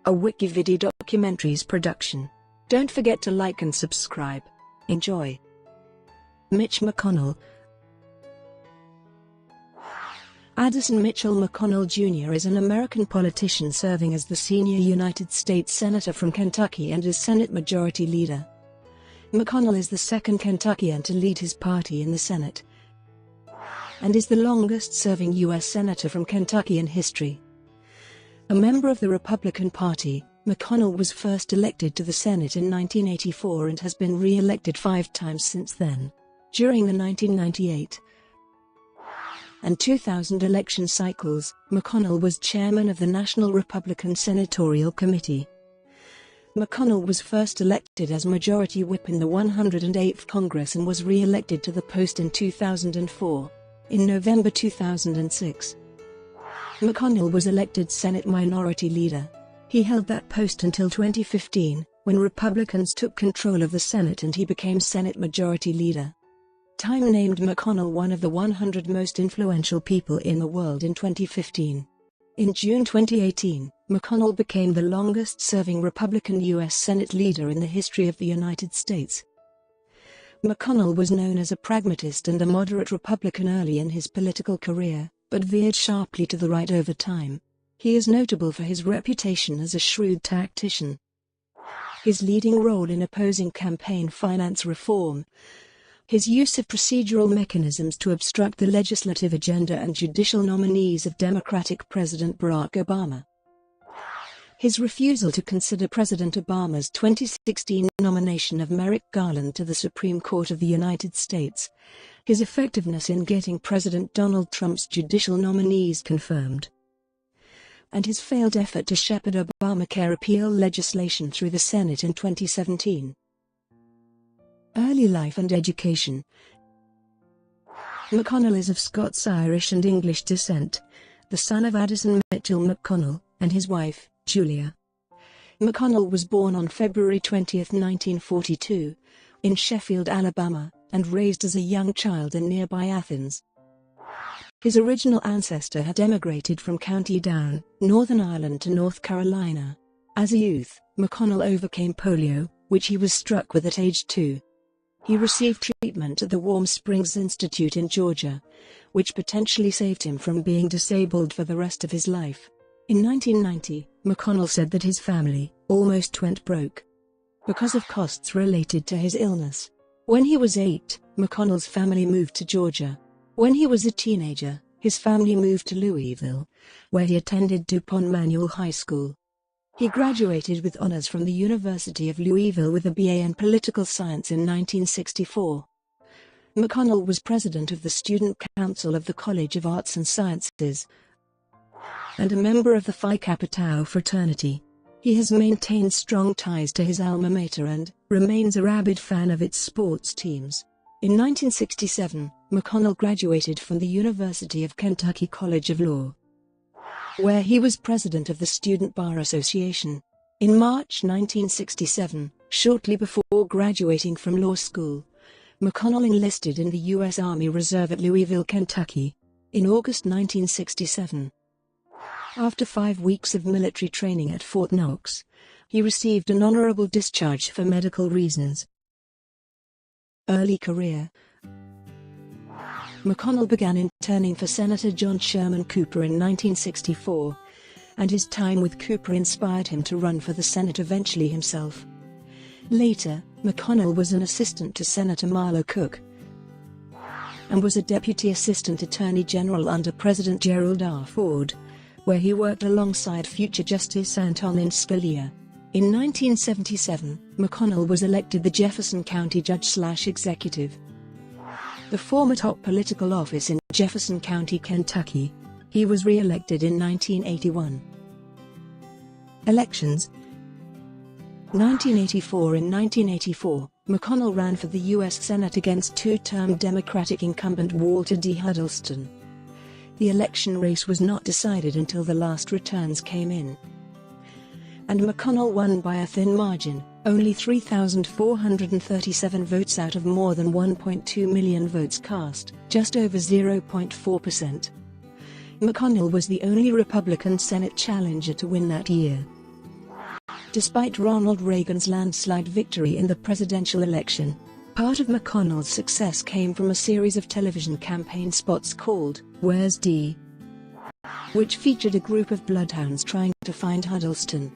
a WikiVidi documentaries production. Don't forget to like and subscribe. Enjoy. Mitch McConnell. Addison Mitchell McConnell Jr. is an American politician serving as the senior United States Senator from Kentucky and is Senate Majority Leader. McConnell is the second Kentuckian to lead his party in the Senate, and is the longest-serving U.S. Senator from Kentucky in history. A member of the Republican Party, McConnell was first elected to the Senate in 1984 and has been re-elected 5 times since then. During the 1998 and 2000 election cycles, McConnell was chairman of the National Republican Senatorial Committee. McConnell was first elected as Majority Whip in the 108th Congress and was re-elected to the post in 2004. In November 2006, McConnell was elected Senate Minority Leader. He held that post until 2015, when Republicans took control of the Senate and he became Senate Majority Leader. Time named McConnell one of the 100 most influential people in the world in 2015. In June 2018, McConnell became the longest-serving Republican U.S. Senate leader in the history of the United States. McConnell was known as a pragmatist and a moderate Republican early in his political career, but veered sharply to the right over time. He is notable for his reputation as a shrewd tactician. His leading role in opposing campaign finance reform, his use of procedural mechanisms to obstruct the legislative agenda and judicial nominees of Democratic President Barack Obama, his refusal to consider President Obama's 2016 nomination of Merrick Garland to the Supreme Court of the United States, his effectiveness in getting President Donald Trump's judicial nominees confirmed, and his failed effort to shepherd Obamacare repeal legislation through the Senate in 2017. Early life and education. McConnell is of Scots-Irish and English descent, the son of Addison Mitchell McConnell and his wife, Julia. McConnell was born on February 20, 1942, in Sheffield, Alabama, and raised as a young child in nearby Athens. His original ancestor had emigrated from County Down, Northern Ireland to North Carolina. As a youth, McConnell overcame polio, which he was struck with at age 2. He received treatment at the Warm Springs Institute in Georgia, which potentially saved him from being disabled for the rest of his life. In 1990, McConnell said that his family almost went broke because of costs related to his illness. When he was 8, McConnell's family moved to Georgia. When he was a teenager, his family moved to Louisville, where he attended DuPont Manual High School. He graduated with honors from the University of Louisville with a BA in Political Science in 1964. McConnell was president of the Student Council of the College of Arts and Sciences and a member of the Phi Kappa Tau fraternity. He has maintained strong ties to his alma mater and remains a rabid fan of its sports teams. In 1967, McConnell graduated from the University of Kentucky College of Law, where he was president of the Student Bar Association. In March 1967, shortly before graduating from law school, McConnell enlisted in the U.S. Army Reserve at Louisville, Kentucky. In August 1967, after 5 weeks of military training at Fort Knox, he received an honorable discharge for medical reasons. Early career. McConnell began interning for Senator John Sherman Cooper in 1964, and his time with Cooper inspired him to run for the Senate eventually himself. Later, McConnell was an assistant to Senator Marlo Cook and was a Deputy Assistant Attorney General under President Gerald R. Ford, where he worked alongside future Justice Antonin Scalia. In 1977, McConnell was elected the Jefferson County Judge/Executive, the former top political office in Jefferson County, Kentucky. He was re-elected in 1981. Elections. 1984. In 1984, McConnell ran for the U.S. Senate against two-term Democratic incumbent Walter D. Huddleston. The election race was not decided until the last returns came in, and McConnell won by a thin margin, only 3,437 votes out of more than 1.2 million votes cast, just over 0.4%. McConnell was the only Republican Senate challenger to win that year. despite Ronald Reagan's landslide victory in the presidential election. Part of McConnell's success came from a series of television campaign spots called "Where's Dee?", which featured a group of bloodhounds trying to find Huddleston,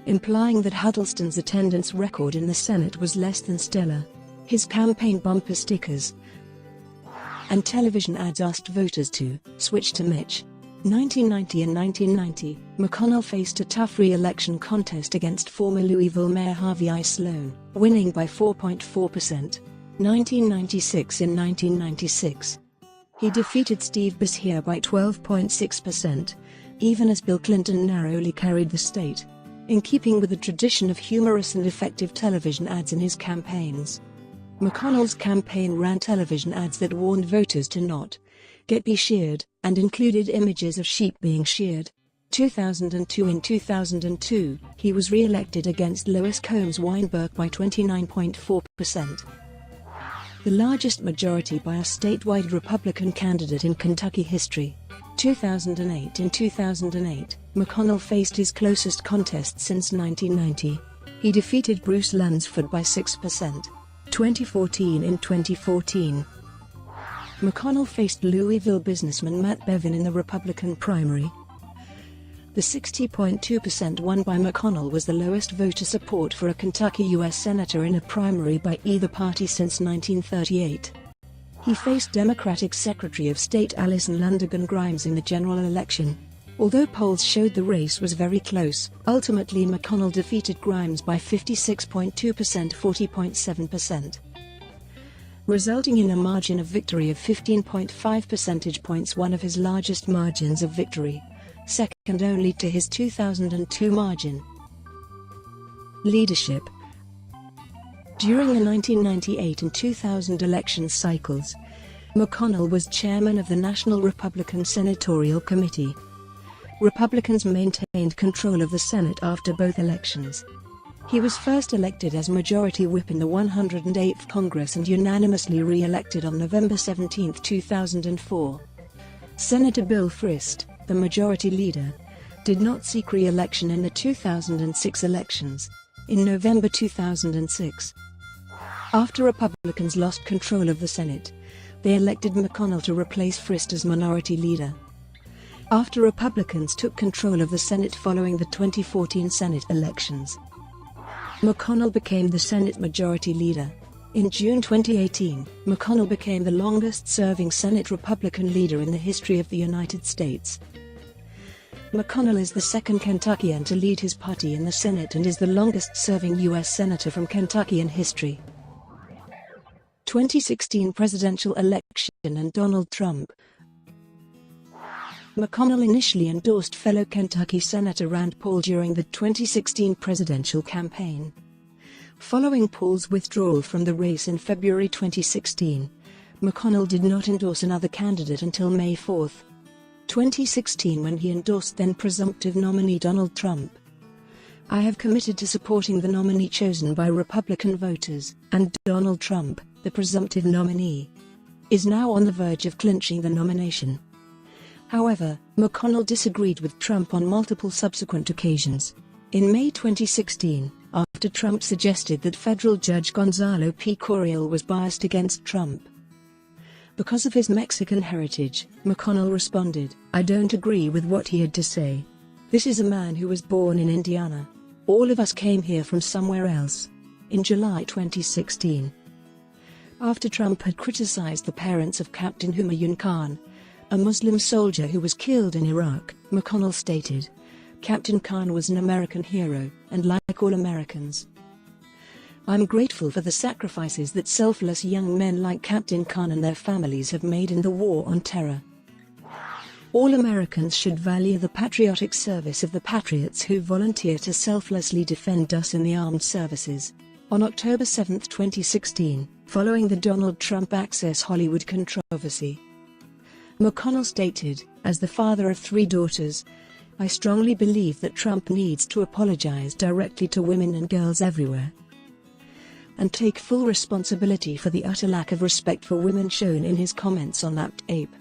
implying that Huddleston's attendance record in the Senate was less than stellar. His campaign bumper stickers and television ads asked voters to switch to Mitch. 1990 and 1990, McConnell faced a tough re-election contest against former Louisville Mayor Harvey I. Sloan, winning by 4.4%. 1996 and 1996, he defeated Steve Beshear by 12.6%, even as Bill Clinton narrowly carried the state. In keeping with the tradition of humorous and effective television ads in his campaigns, McConnell's campaign ran television ads that warned voters to not get sheared, and included images of sheep being sheared. 2002 In 2002, he was re-elected against Lois Combs Weinberg by 29.4%. The largest majority by a statewide Republican candidate in Kentucky history. 2008 In 2008, McConnell faced his closest contest since 1990. He defeated Bruce Lunsford by 6%. 2014 In 2014, McConnell faced Louisville businessman Matt Bevin in the Republican primary. The 60.2% won by McConnell was the lowest voter support for a Kentucky U.S. senator in a primary by either party since 1938. He faced Democratic Secretary of State Allison Lundergan Grimes in the general election. Although polls showed the race was very close, ultimately McConnell defeated Grimes by 56.2% 40.7%. resulting in a margin of victory of 15.5 percentage points, one of his largest margins of victory, second only to his 2002 margin. Leadership. During the 1998 and 2000 election cycles, McConnell was chairman of the National Republican Senatorial Committee. Republicans maintained control of the Senate after both elections. He was first elected as Majority Whip in the 108th Congress and unanimously re-elected on November 17, 2004. Senator Bill Frist, the Majority Leader, did not seek re-election in the 2006 elections. In November 2006, after Republicans lost control of the Senate, they elected McConnell to replace Frist as Minority Leader. After Republicans took control of the Senate following the 2014 Senate elections, McConnell became the Senate Majority Leader. In June 2018, McConnell became the longest-serving Senate Republican leader in the history of the United States. McConnell is the second Kentuckian to lead his party in the Senate and is the longest-serving U.S. Senator from Kentucky in history. 2016 presidential election and Donald Trump. McConnell initially endorsed fellow Kentucky Senator Rand Paul during the 2016 presidential campaign. Following Paul's withdrawal from the race in February 2016, McConnell did not endorse another candidate until May 4, 2016, when he endorsed then-presumptive nominee Donald Trump. "I have committed to supporting the nominee chosen by Republican voters, and Donald Trump, the presumptive nominee, is now on the verge of clinching the nomination." However, McConnell disagreed with Trump on multiple subsequent occasions. In May 2016, after Trump suggested that federal Judge Gonzalo P. Coriel was biased against Trump because of his Mexican heritage, McConnell responded, "I don't agree with what he had to say. This is a man who was born in Indiana. All of us came here from somewhere else." In July 2016, after Trump had criticized the parents of Captain Humayun Khan, a Muslim soldier who was killed in Iraq, McConnell stated, "Captain Khan was an American hero, and like all Americans, I'm grateful for the sacrifices that selfless young men like Captain Khan and their families have made in the war on terror. All Americans should value the patriotic service of the patriots who volunteer to selflessly defend us in the armed services." On October 7, 2016, following the Donald Trump Access Hollywood controversy, McConnell stated, "As the father of 3 daughters, I strongly believe that Trump needs to apologize directly to women and girls everywhere and take full responsibility for the utter lack of respect for women shown in his comments on that tape."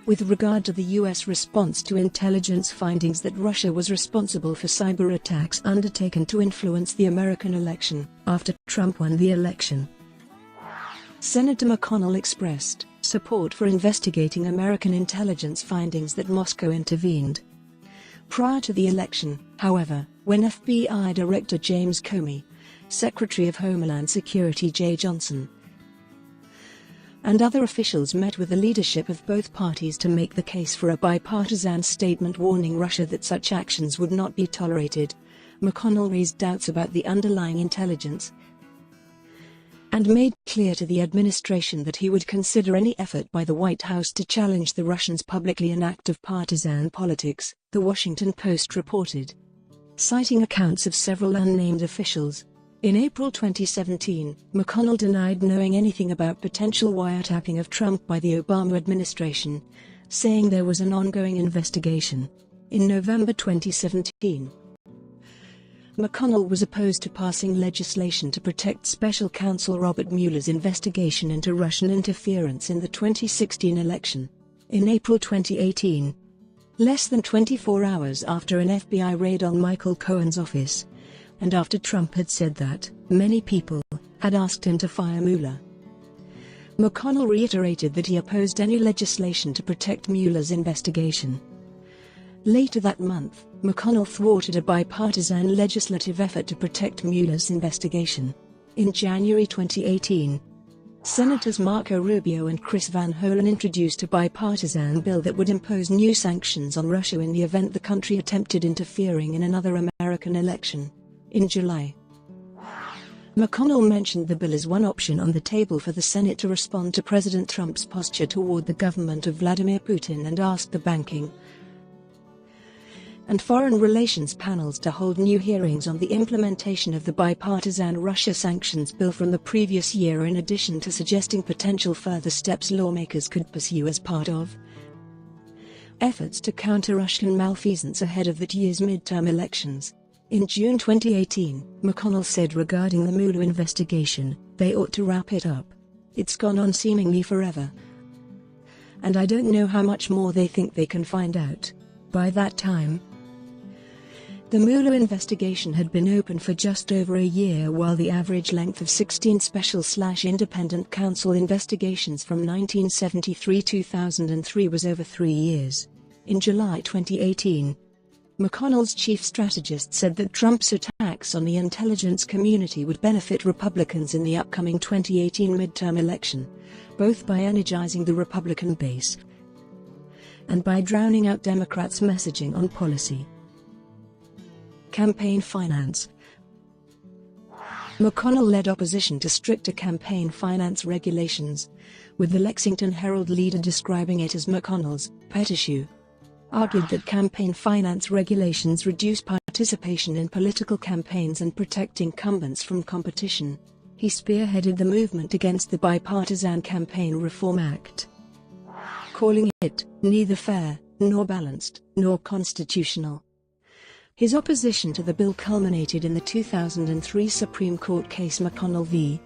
with regard to the U.S. response to intelligence findings that Russia was responsible for cyber attacks undertaken to influence the American election after Trump won the election. Senator McConnell expressed support for investigating American intelligence findings that Moscow intervened. Prior to the election, however, when FBI Director James Comey, Secretary of Homeland Security Jay Johnson, and other officials met with the leadership of both parties to make the case for a bipartisan statement warning Russia that such actions would not be tolerated, McConnell raised doubts about the underlying intelligence and made clear to the administration that he would consider any effort by the White House to challenge the Russians publicly an act of partisan politics, The Washington Post reported, citing accounts of several unnamed officials. In April 2017, McConnell denied knowing anything about potential wiretapping of Trump by the Obama administration, saying there was an ongoing investigation. In November 2017, McConnell was opposed to passing legislation to protect Special Counsel Robert Mueller's investigation into Russian interference in the 2016 election. In April 2018, less than 24 hours after an FBI raid on Michael Cohen's office, and after Trump had said that many people had asked him to fire Mueller, McConnell reiterated that he opposed any legislation to protect Mueller's investigation. Later that month, McConnell thwarted a bipartisan legislative effort to protect Mueller's investigation. In January 2018, Senators Marco Rubio and Chris Van Hollen introduced a bipartisan bill that would impose new sanctions on Russia in the event the country attempted interfering in another American election. In July, McConnell mentioned the bill as one option on the table for the Senate to respond to President Trump's posture toward the government of Vladimir Putin and asked the Banking and Foreign Relations panels to hold new hearings on the implementation of the bipartisan Russia sanctions bill from the previous year, in addition to suggesting potential further steps lawmakers could pursue as part of efforts to counter Russian malfeasance ahead of that year's midterm elections. In June 2018, McConnell said regarding the Mueller investigation, "They ought to wrap it up. It's gone on seemingly forever. And I don't know how much more they think they can find out by that time." The Mueller investigation had been open for just over a year, while the average length of 16 special/independent counsel investigations from 1973-2003 was over 3 years. In July 2018, McConnell's chief strategist said that Trump's attacks on the intelligence community would benefit Republicans in the upcoming 2018 midterm election, both by energizing the Republican base and by drowning out Democrats' messaging on policy. Campaign finance. McConnell led opposition to stricter campaign finance regulations, with the Lexington Herald leader describing it as McConnell's pet issue. Argued that campaign finance regulations reduce participation in political campaigns and protect incumbents from competition. He spearheaded the movement against the Bipartisan Campaign Reform Act, calling it neither fair, nor balanced, nor constitutional. His opposition to the bill culminated in the 2003 Supreme Court case McConnell v.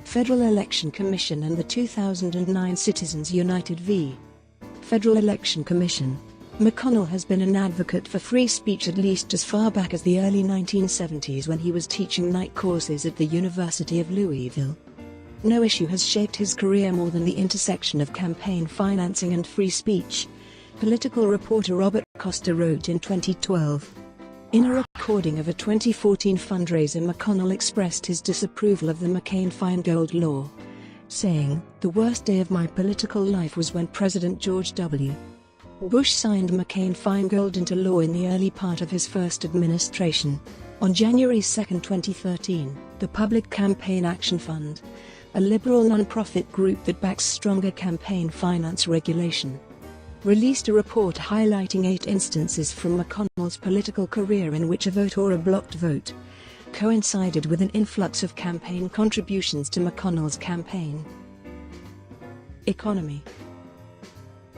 Federal Election Commission and the 2009 Citizens United v. Federal Election Commission. McConnell has been an advocate for free speech at least as far back as the early 1970s, when he was teaching night courses at the University of Louisville. No issue has shaped his career more than the intersection of campaign financing and free speech, political reporter Robert Costa wrote in 2012. In a recording of a 2014 fundraiser, McConnell expressed his disapproval of the McCain-Feingold law, saying, "The worst day of my political life was when President George W. Bush signed McCain-Feingold into law in the early part of his first administration." On January 2, 2013, the Public Campaign Action Fund, a liberal nonprofit group that backs stronger campaign finance regulation, released a report highlighting 8 instances from McConnell's political career in which a vote or a blocked vote coincided with an influx of campaign contributions to McConnell's campaign. Economy.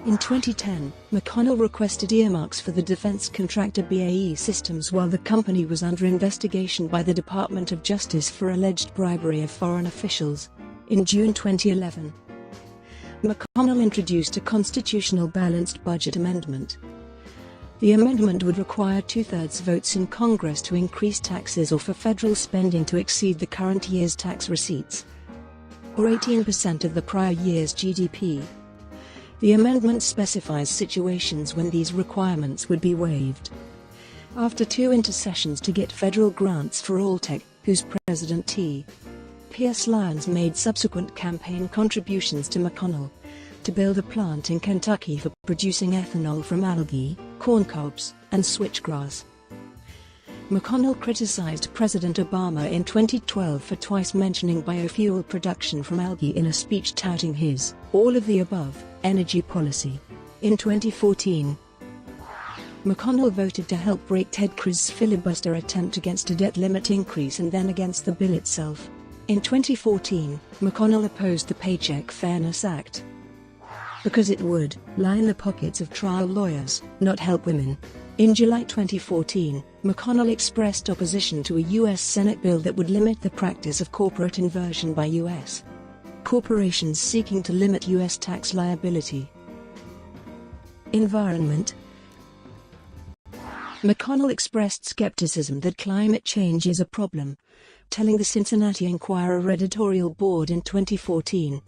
In 2010, McConnell requested earmarks for the defense contractor BAE Systems while the company was under investigation by the Department of Justice for alleged bribery of foreign officials. In June 2011, McConnell introduced a constitutional balanced budget amendment. The amendment would require two-thirds votes in Congress to increase taxes or for federal spending to exceed the current year's tax receipts, or 18% of the prior year's GDP. The amendment specifies situations when these requirements would be waived. After two intercessions to get federal grants for Alltech, whose president T. Pierce Lyons made subsequent campaign contributions to McConnell to build a plant in Kentucky for producing ethanol from algae, corn cobs, and switchgrass. McConnell criticized President Obama in 2012 for twice mentioning biofuel production from algae in a speech touting his all-of-the-above energy policy. In 2014, McConnell voted to help break Ted Cruz's filibuster attempt against a debt limit increase and then against the bill itself. In 2014, McConnell opposed the Paycheck Fairness Act because it would line the pockets of trial lawyers, not help women. In July 2014, McConnell expressed opposition to a U.S. Senate bill that would limit the practice of corporate inversion by U.S. corporations seeking to limit U.S. tax liability. Environment. McConnell expressed skepticism that climate change is a problem, telling the Cincinnati Enquirer editorial board in 2014,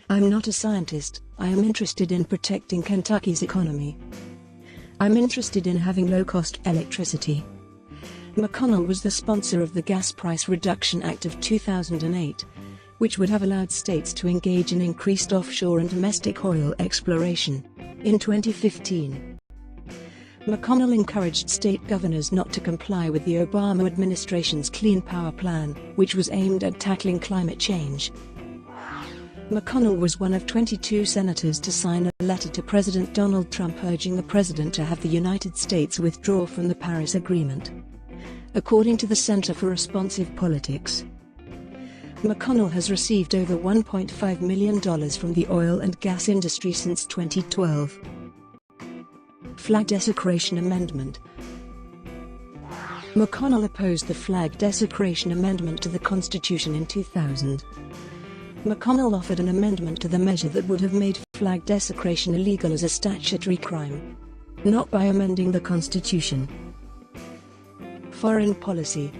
"I'm not a scientist, I am interested in protecting Kentucky's economy. I'm interested in having low-cost electricity." McConnell was the sponsor of the Gas Price Reduction Act of 2008, which would have allowed states to engage in increased offshore and domestic oil exploration. In 2015, McConnell encouraged state governors not to comply with the Obama administration's Clean Power Plan, which was aimed at tackling climate change. McConnell was one of 22 senators to sign a letter to President Donald Trump urging the president to have the United States withdraw from the Paris Agreement. According to the Center for Responsive Politics, McConnell has received over $1.5 million from the oil and gas industry since 2012. Flag Desecration Amendment. McConnell opposed the Flag Desecration Amendment to the Constitution in 2000. McConnell offered an amendment to the measure that would have made flag desecration illegal as a statutory crime, not by amending the Constitution. Foreign policy.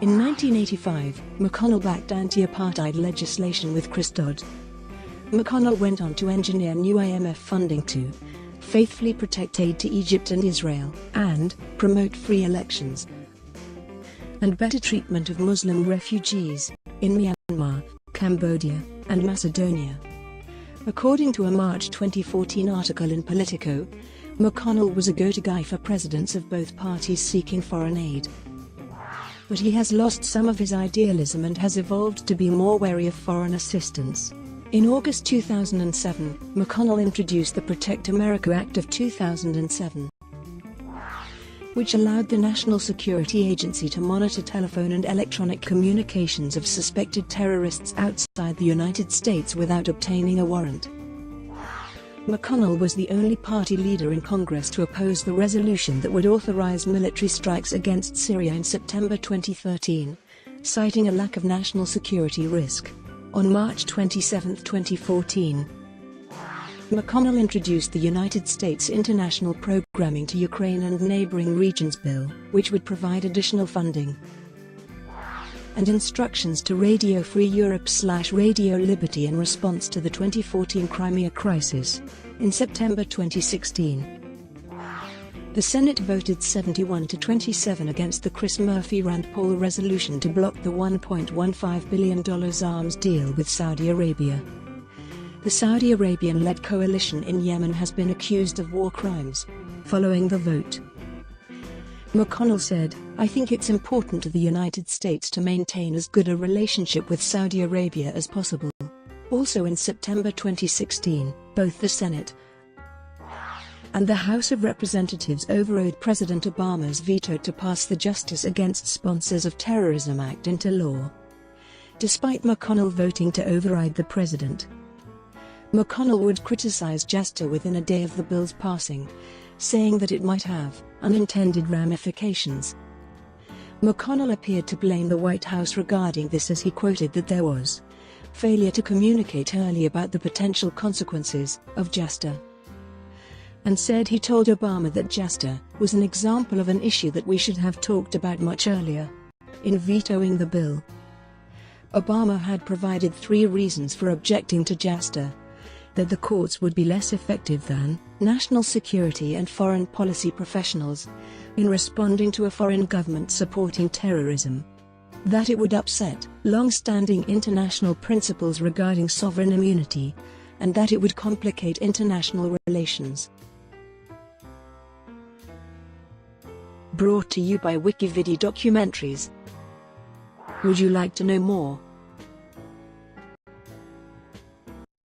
In 1985, McConnell backed anti-apartheid legislation with Chris Dodd. McConnell went on to engineer new IMF funding to faithfully protect aid to Egypt and Israel, and promote free elections and better treatment of Muslim refugees in Myanmar, Cambodia, and Macedonia. According to a March 2014 article in Politico, McConnell was a go-to guy for presidents of both parties seeking foreign aid. But he has lost some of his idealism and has evolved to be more wary of foreign assistance. In August 2007, McConnell introduced the Protect America Act of 2007, which allowed the National Security Agency to monitor telephone and electronic communications of suspected terrorists outside the United States without obtaining a warrant. McConnell was the only party leader in Congress to oppose the resolution that would authorize military strikes against Syria in September 2013, citing a lack of national security risk. On March 27, 2014, McConnell introduced the United States International Programming to Ukraine and Neighboring Regions Bill, which would provide additional funding and instructions to Radio Free Europe/Radio Liberty in response to the 2014 Crimea crisis. In September 2016, the Senate voted 71 to 27 against the Chris Murphy-Rand Paul resolution to block the $1.15 billion arms deal with Saudi Arabia. The Saudi Arabian-led coalition in Yemen has been accused of war crimes. Following the vote, McConnell said, "I think it's important to the United States to maintain as good a relationship with Saudi Arabia as possible." Also in September 2016, both the Senate and the House of Representatives overrode President Obama's veto to pass the Justice Against Sponsors of Terrorism Act into law, despite McConnell voting to override the president. McConnell would criticize JASTA within a day of the bill's passing, saying that it might have unintended ramifications. McConnell appeared to blame the White House regarding this as he quoted that there was failure to communicate early about the potential consequences of JASTA, and said he told Obama that JASTA was an example of an issue that we should have talked about much earlier. In vetoing the bill, Obama had provided 3 reasons for objecting to JASTA: that the courts would be less effective than national security and foreign policy professionals in responding to a foreign government supporting terrorism, that it would upset long-standing international principles regarding sovereign immunity, and that it would complicate international relations. Brought to you by WikiVidi Documentaries. Would you like to know more?